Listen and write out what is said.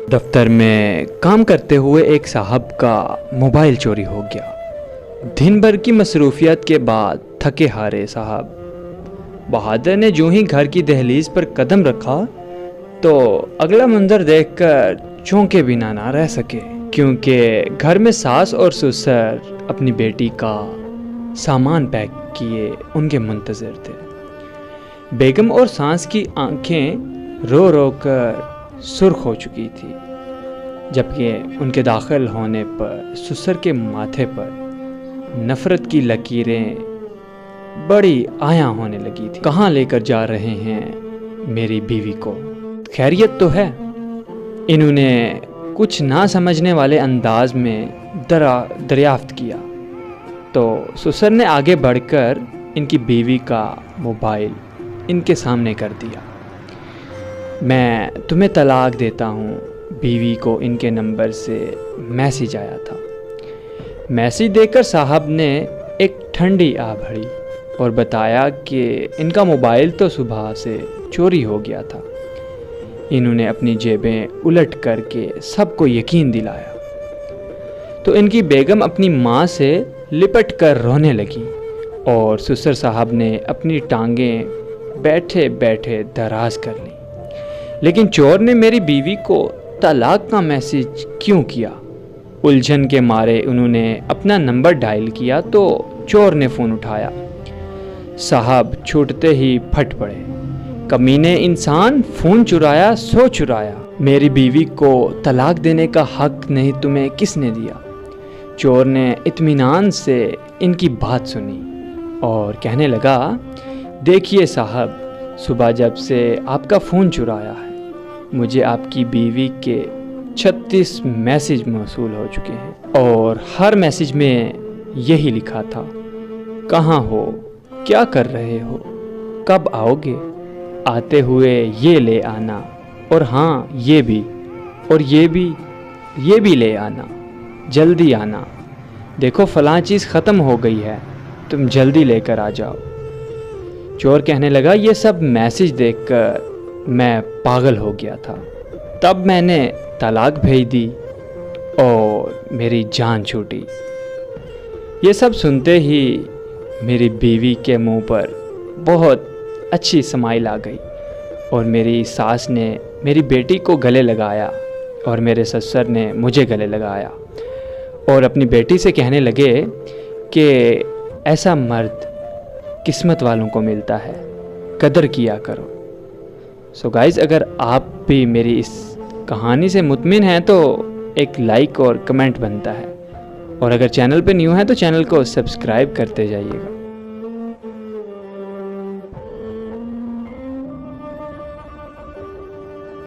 दफ्तर में काम करते हुए एक साहब का मोबाइल चोरी हो गया। दिन भर की मसरूफियत के बाद थके हारे साहब बहादुर ने जो ही घर की दहलीज पर कदम रखा तो अगला मंजर देखकर चौंके बिना ना रह सके, क्योंकि घर में सास और ससुर अपनी बेटी का सामान पैक किए उनके मुंतज़िर थे। बेगम और सास की आंखें रो रो कर सुर्ख हो चुकी थी, जबकि उनके दाखिल होने पर ससुर के माथे पर नफ़रत की लकीरें बड़ी आया होने लगी थी। कहाँ लेकर जा रहे हैं मेरी बीवी को? खैरियत तो है? इन्होंने कुछ ना समझने वाले अंदाज में दरियाफ्त किया तो ससुर ने आगे बढ़कर इनकी बीवी का मोबाइल इनके सामने कर दिया। मैं तुम्हें तलाक देता हूँ, बीवी को इनके नंबर से मैसेज आया था। मैसेज देखकर साहब ने एक ठंडी आ भरी और बताया कि इनका मोबाइल तो सुबह से चोरी हो गया था। इन्होंने अपनी जेबें उलट करके सबको यकीन दिलाया तो इनकी बेगम अपनी माँ से लिपट कर रोने लगी और ससुर साहब ने अपनी टांगें बैठे बैठे दराज कर ली। लेकिन चोर ने मेरी बीवी को तलाक का मैसेज क्यों किया? उलझन के मारे उन्होंने अपना नंबर डायल किया तो चोर ने फ़ोन उठाया। साहब छूटते ही फट पड़े। कमीने इंसान, फ़ोन चुराया सो चुराया। मेरी बीवी को तलाक देने का हक नहीं तुम्हें किसने दिया? चोर ने इत्मीनान से इनकी बात सुनी और कहने लगा, देखिए साहब, सुबह जब से आपका फ़ोन चुराया है मुझे आपकी बीवी के 36 मैसेज मौसूल हो चुके हैं और हर मैसेज में यही लिखा था, कहाँ हो, क्या कर रहे हो, कब आओगे, आते हुए ये ले आना, और हाँ ये भी, और ये भी ले आना, जल्दी आना, देखो फ़लाँ चीज़ ख़त्म हो गई है, तुम जल्दी लेकर आ जाओ। चोर कहने लगा, ये सब मैसेज देखकर मैं पागल हो गया था, तब मैंने तलाक भेज दी और मेरी जान छूटी। ये सब सुनते ही मेरी बीवी के मुंह पर बहुत अच्छी स्माइल आ गई और मेरी सास ने मेरी बेटी को गले लगाया और मेरे ससुर ने मुझे गले लगाया और अपनी बेटी से कहने लगे कि ऐसा मर्द किस्मत वालों को मिलता है, कदर किया करो। सो गाइज़, अगर आप भी मेरी इस कहानी से मुतमिन हैं तो एक लाइक और कमेंट बनता है, और अगर चैनल पे न्यू है तो चैनल को सब्सक्राइब करते जाइएगा।